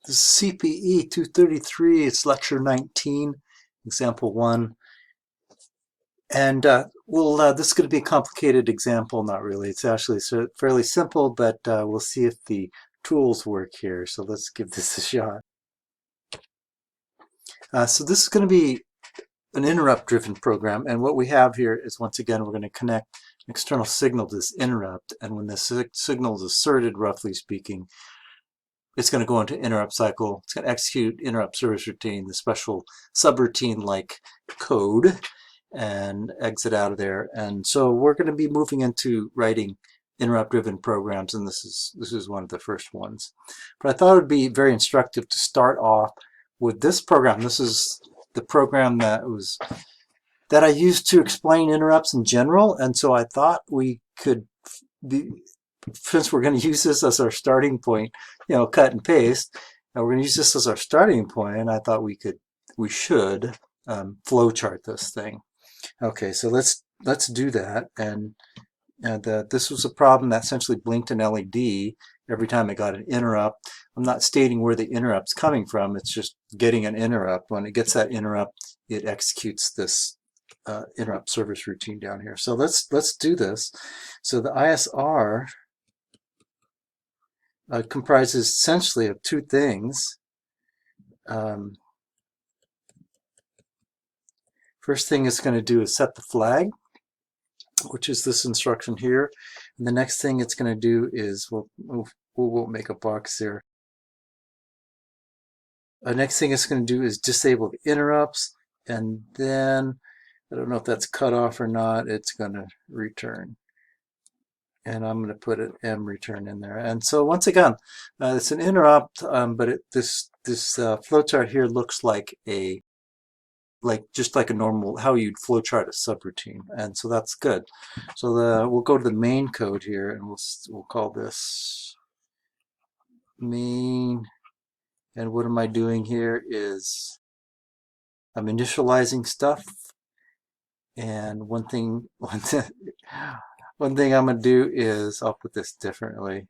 This is CPE 233, it's lecture 19, example 1. And this is going to be a complicated example, not really. It's actually fairly simple, but we'll see if the tools work here. So let's give this a shot. So this is going to be an interrupt-driven program, and what we have here is, once again, we're going to connect an external signal to this interrupt, and when the signal is asserted, roughly speaking, it's going to go into interrupt cycle. It's going to execute interrupt service routine, the special subroutine-like code, and exit out of there. And so we're going to be moving into writing interrupt-driven programs, and this is one of the first ones. But I thought it would be very instructive to start off with this program. This is the program that I used to explain interrupts in general, and so I thought we could since we're going to use this as our starting point, cut and paste, and we're going to use this as our starting point, and I thought we should flowchart this thing. Okay, so let's do that. And this was a problem that essentially blinked an LED every time it got an interrupt. I'm not stating where the interrupt's coming from. It's just getting an interrupt. When it gets that interrupt, it executes this interrupt service routine down here. So let's do this. So the ISR comprises essentially of two things. First thing it's going to do is set the flag, which is this instruction here. And the next thing it's going to do is, we'll make a box here. The next thing it's going to do is disable the interrupts, and then, I don't know if that's cut off or not, it's going to return. And I'm going to put an M return in there. And so once again, it's an interrupt, but this flowchart here looks just like a normal, how you'd flowchart a subroutine, and so that's good. So we'll go to the main code here, and we'll call this main. And what am I doing here is I'm initializing stuff. And one thing I'm going to do is, I'll put this differently.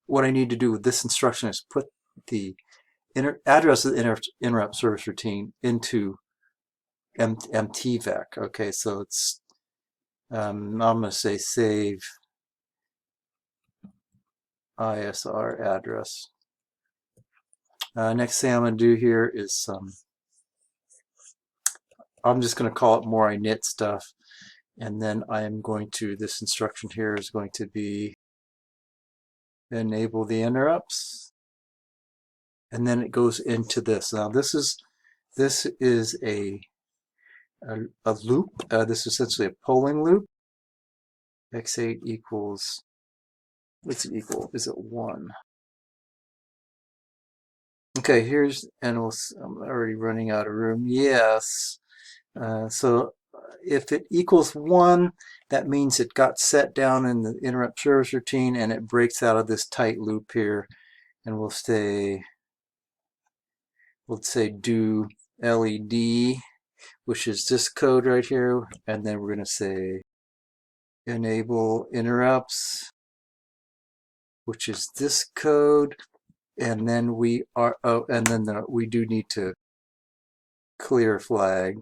What I need to do with this instruction is put the address of the interrupt service routine into mtvec. Okay, so it's I'm going to say save ISR address. Next thing I'm going to do here is I'm just going to call it more init stuff, and then I am going to, this instruction here is going to be enable the interrupts, and then it goes into this. Now this is a loop. This is essentially a polling loop. X8 equals, what's it equal? Is it 1? Okay, and I'm already running out of room. Yes. So if it equals 1, that means it got set down in the interrupt service routine, and it breaks out of this tight loop here. And we'll say do LED, which is this code right here, and then we're going to say enable interrupts, which is this code, and then we do need to clear flag,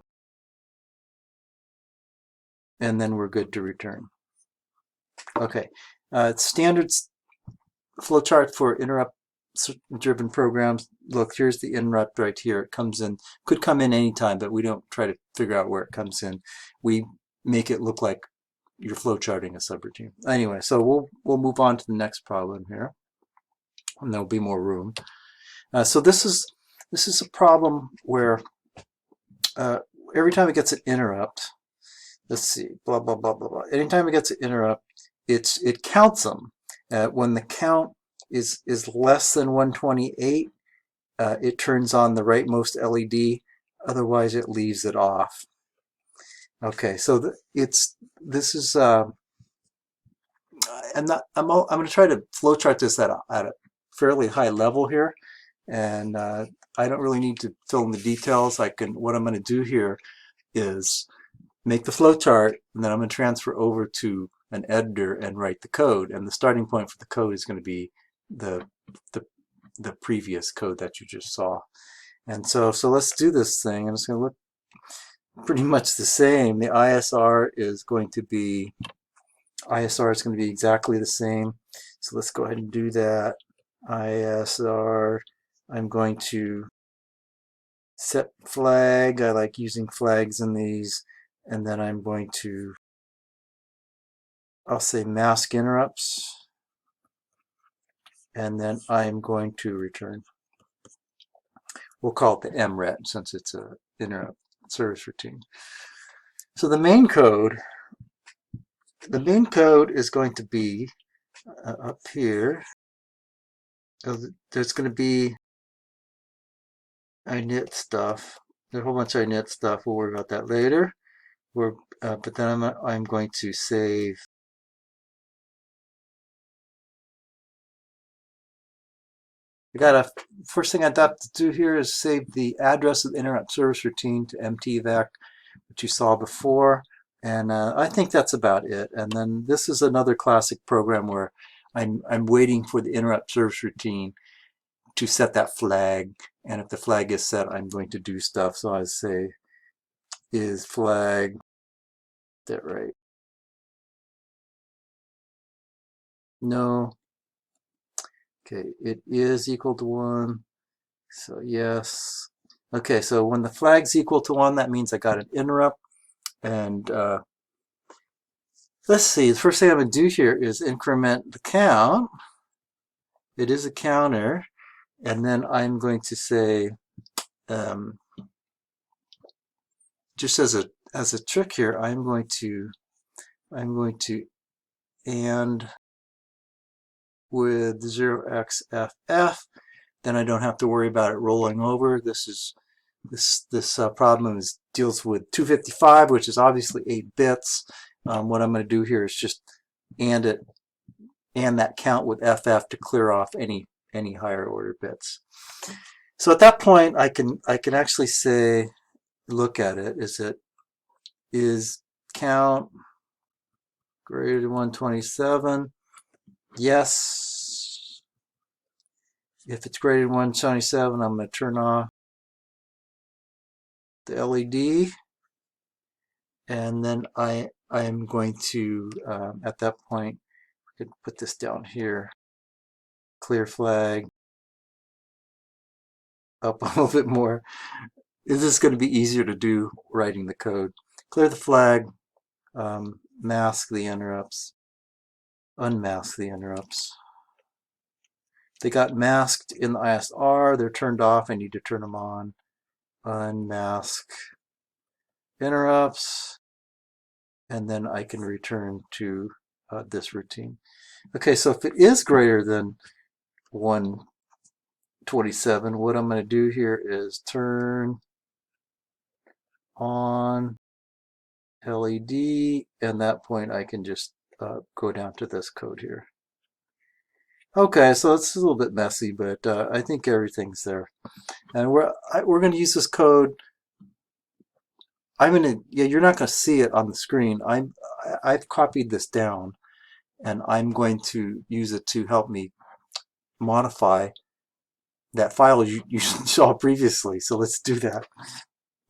and then we're good to return. Okay, standard flowchart for interrupt-driven programs. Look, here's the interrupt right here. It comes in, could come in anytime, but we don't try to figure out where it comes in. We make it look like you're flowcharting a subroutine. Anyway, so we'll move on to the next problem here, and there'll be more room. So this is a problem where every time it gets an interrupt, let's see, blah blah blah blah blah. Anytime it gets an interrupt, it counts them. When the count is less than 128, it turns on the rightmost LED. Otherwise, it leaves it off. Okay, so this is I'm going to try to flowchart this at a fairly high level here, and I don't really need to fill in the details. What I'm going to do here is make the flowchart, and then I'm going to transfer over to an editor and write the code. And the starting point for the code is going to be the the previous code that you just saw. And so let's do this thing, and it's going to look pretty much the same. The ISR is going to be exactly the same. So let's go ahead and do that. ISR, I'm going to set flag. I like using flags in these. And then I'm going to, I'll say mask interrupts. And then I'm going to return. We'll call it the MRET since it's a interrupt service routine. So the main code is going to be up here. There's going to be init stuff. There's a whole bunch of init stuff. We'll worry about that later. But then I'm going to save. First thing I'd have to do here is save the address of the interrupt service routine to mtevac, which you saw before. And I think that's about it. And then this is another classic program where I'm waiting for the interrupt service routine to set that flag. And if the flag is set, I'm going to do stuff. So I say is flag, that right? No. Okay, it is equal to 1. So yes. Okay, so when the flag's equal to 1, that means I got an interrupt. And let's see, the first thing I'm going to do here is increment the count. It is a counter. And then I'm going to say, just as a trick here, I'm going to AND with 0xFF. Then I don't have to worry about it rolling over. This problem deals with 255, which is obviously 8 bits. What I'm going to do here is just AND that count with FF to clear off any higher order bits. So at that point, I can actually say, look at it. Is count greater than 127? Yes. If it's greater than 127, I'm going to turn off the LED, and then I am going to at that point I could put this down here, clear flag up a little bit more. This is going to be easier to do writing the code. Clear the flag, mask the interrupts, unmask the interrupts. They got masked in the ISR, they're turned off, I need to turn them on. Unmask interrupts, and then I can return to this routine. Okay, so if it is greater than 127, what I'm going to do here is turn on LED, and at that point I can just go down to this code here. Okay, so it's a little bit messy, but I think everything's there. And we're going to use this code. You're not going to see it on the screen. I've copied this down, and I'm going to use it to help me modify that file you saw previously. So let's do that.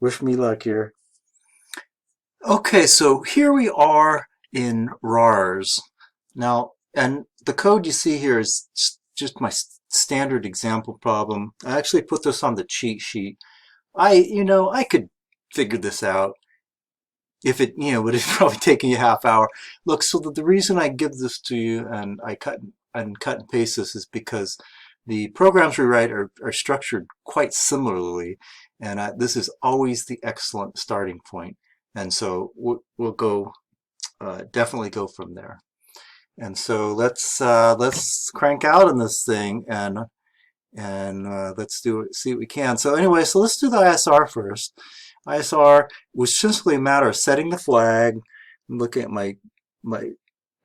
Wish me luck here. Okay, so here we are in RARS. Now, and the code you see here is just my standard example problem. I actually put this on the cheat sheet. I could figure this out if it, would have probably taken you a half hour. Look, so the reason I give this to you and I cut and paste this is because the programs we write are structured quite similarly, and this is always the excellent starting point. And so we'll go definitely go from there. And so let's crank out in this thing and let's see what we can. So anyway, so let's do the ISR first. ISR was simply a matter of setting the flag. I'm looking at my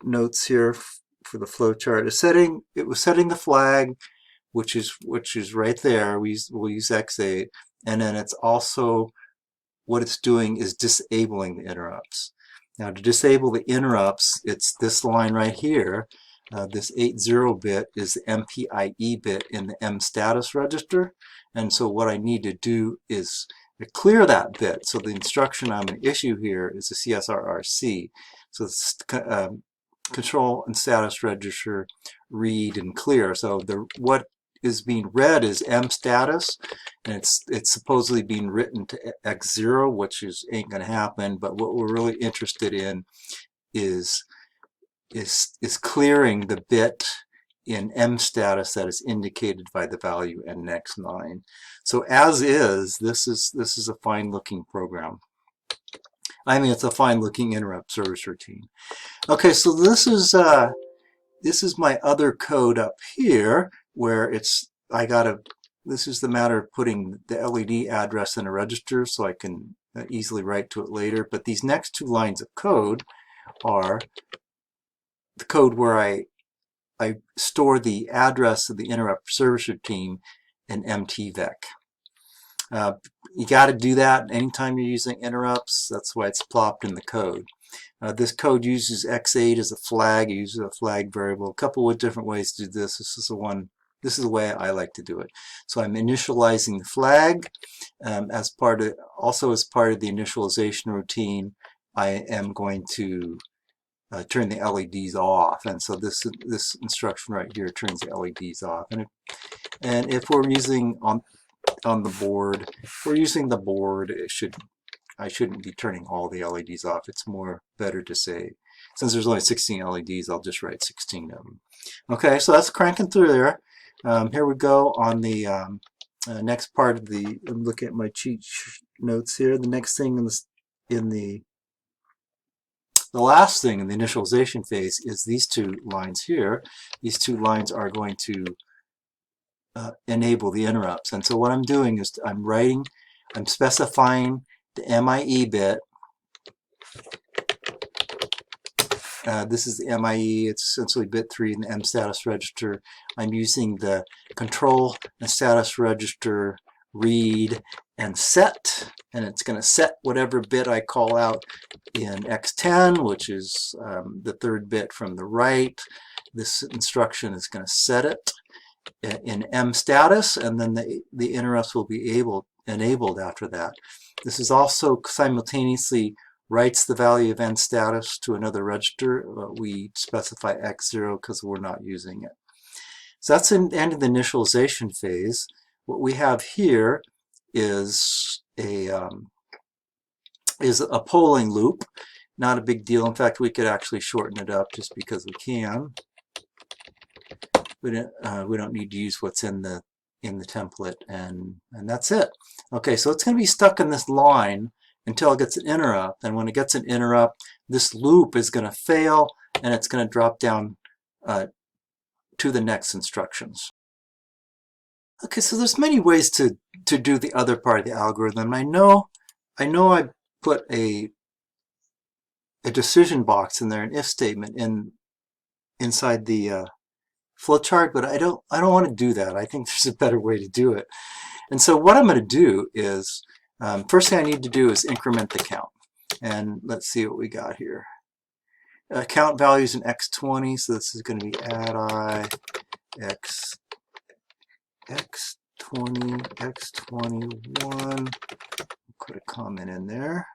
notes here for the flow chart. It was setting the flag, which is right there. We'll use X8, and then it's also what it's doing is disabling the interrupts. Now to disable the interrupts, it's this line right here. this 80 bit is the MPIE bit in the M status register. And so what I need to do is clear that bit. So the instruction I'm going to issue here is a CSRRC. So it's control and status register read and clear. So what is being read is M status, and it's supposedly being written to X0, which ain't going to happen. But what we're really interested in is clearing the bit in M status that is indicated by the value NX9. So as is, this is a fine-looking program. I mean, it's a fine-looking interrupt service routine. Okay, so this is my other code up here, where this is the matter of putting the LED address in a register so I can easily write to it later. But these next two lines of code are the code where I store the address of the interrupt service routine in MTVEC. You got to do that anytime you're using interrupts. That's why it's plopped in the code. This code uses X8 as a flag. It uses a flag variable. A couple of different ways to do this. This is the way I like to do it. So I'm initializing the flag also as part of the initialization routine. I am going to turn the LEDs off, and so this instruction right here turns the LEDs off. And if we're using on the board, if we're using the board, I shouldn't be turning all the LEDs off. It's better to say, since there's only 16 LEDs, I'll just write 16 of them. Okay, so that's cranking through there. Here we go on the next part of the. I'm looking at my cheat notes here. The next thing the last thing in the initialization phase is these two lines here. These two lines are going to enable the interrupts. And so what I'm doing is I'm specifying the MIE bit. This is the MIE. It's essentially bit 3 in the M status register. I'm using the control and status register read and set, and it's going to set whatever bit I call out in X10, which is the third bit from the right. This instruction is going to set it in M status, and then the interrupts will be enabled after that. This is also simultaneously writes the value of N status to another register. We specify X0 because we're not using it. So that's the end of the initialization phase. What we have here is a polling loop. Not a big deal. In fact, we could actually shorten it up just because we can. We don't need to use what's in the template, and that's it. Okay, so it's going to be stuck in this line until it gets an interrupt, and when it gets an interrupt, this loop is going to fail, and it's going to drop down to the next instructions. Okay, so there's many ways to do the other part of the algorithm. I know I put a decision box in there, an if statement inside the flowchart, but I don't want to do that. I think there's a better way to do it. And so what I'm going to do is, first thing I need to do is increment the count. And let's see what we got here. Count values in X20, so this is going to be add I X20, X21. Put a comment in there.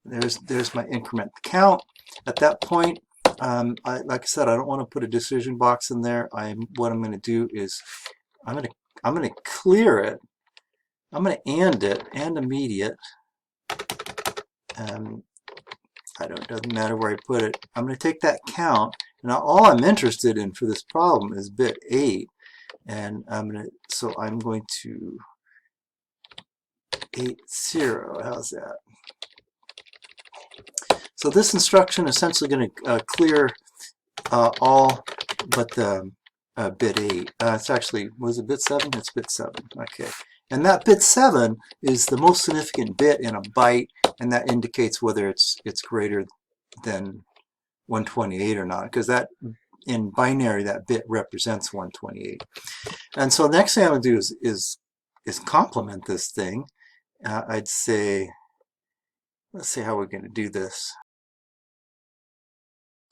There's my increment count. At that point, like I said, I don't want to put a decision box in there. What I'm going to do is I'm going to clear it. I'm going to and immediate. Doesn't matter where I put it. I'm going to take that count. Now all I'm interested in for this problem is bit 8, and I'm going to 80. How's that? So this instruction is essentially going to clear all but the bit 8. It's actually, was it bit 7? It's bit 7. Okay. And that bit 7 is the most significant bit in a byte, and that indicates whether it's greater than 128 or not, because that in binary that bit represents 128. And so the next thing I'm going to do is complement this thing. I'd say, let's see how we're going to do this.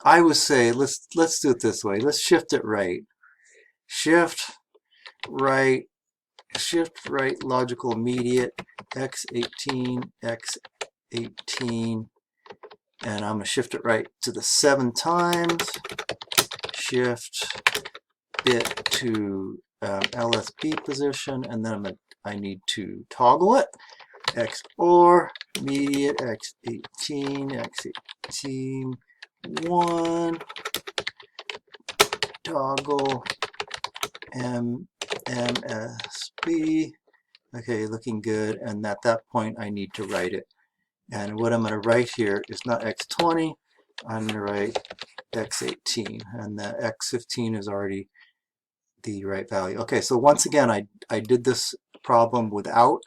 I would say let's do it this way. Let's shift it right. Shift right logical immediate x18 x18, and I'm going to shift it right to the 7 times. Shift bit to LSB position, and then I need to toggle it. XOR immediate x18 x18 1 toggle MSB. Okay, looking good. And at that point, I need to write it. And what I'm going to write here is not x20. I'm going to write x18, and the x15 is already the right value. Okay, so once again, I did this problem without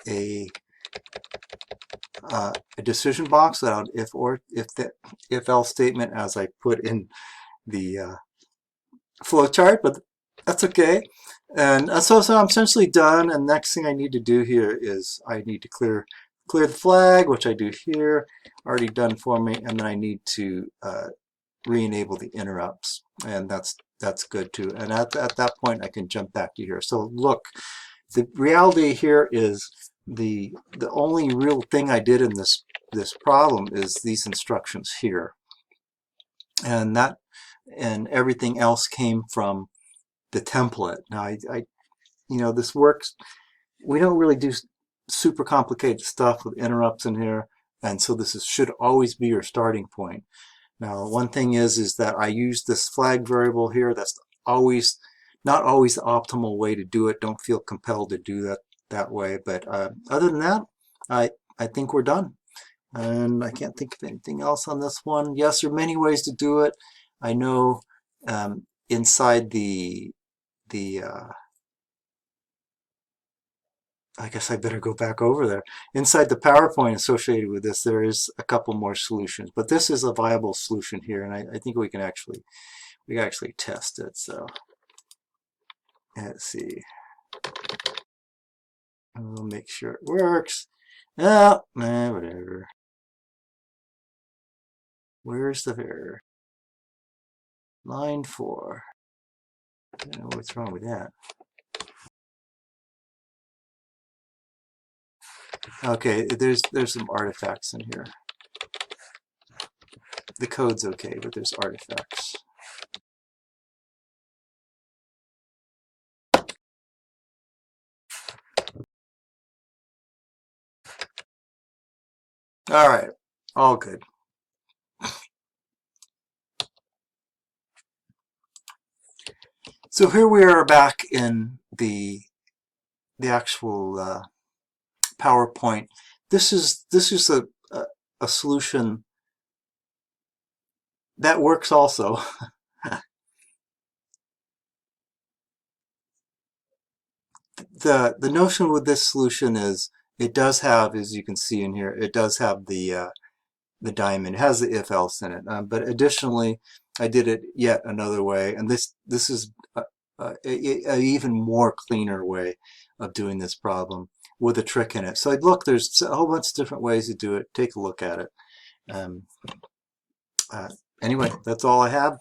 a decision box, without if else statement as I put in the flowchart, but that's okay. And so I'm essentially done. And next thing I need to do here is I need to clear the flag, which I do here, already done for me, and then I need to re-enable the interrupts, and that's good too. And at that point I can jump back to here. So look, the reality here is the only real thing I did in this problem is these instructions here, and everything else came from the template. Now this works. We don't really do super complicated stuff with interrupts in here, and so this should always be your starting point. Now, one thing is that I use this flag variable here. That's not always the optimal way to do it. Don't feel compelled to do that way. But other than that, I think we're done. And I can't think of anything else on this one. Yes, there are many ways to do it. I know inside I guess I better go back over there. Inside the PowerPoint associated with this, there is a couple more solutions, but this is a viable solution here, and I think we can actually test it. So let's see. We'll make sure it works. Oh, whatever. Where's the error? Line 4. I don't know what's wrong with that. Okay, there's some artifacts in here. The code's okay, but there's artifacts. All right, all good. So here we are back in the actual PowerPoint. This is a solution that works also. The notion with this solution is it does have, as you can see in here, it does have the diamond. It has the if-else in it. But additionally, I did it yet another way, and this is an even more cleaner way of doing this problem with a trick in it. So look, there's a whole bunch of different ways to do it. Take a look at it. Anyway, that's all I have.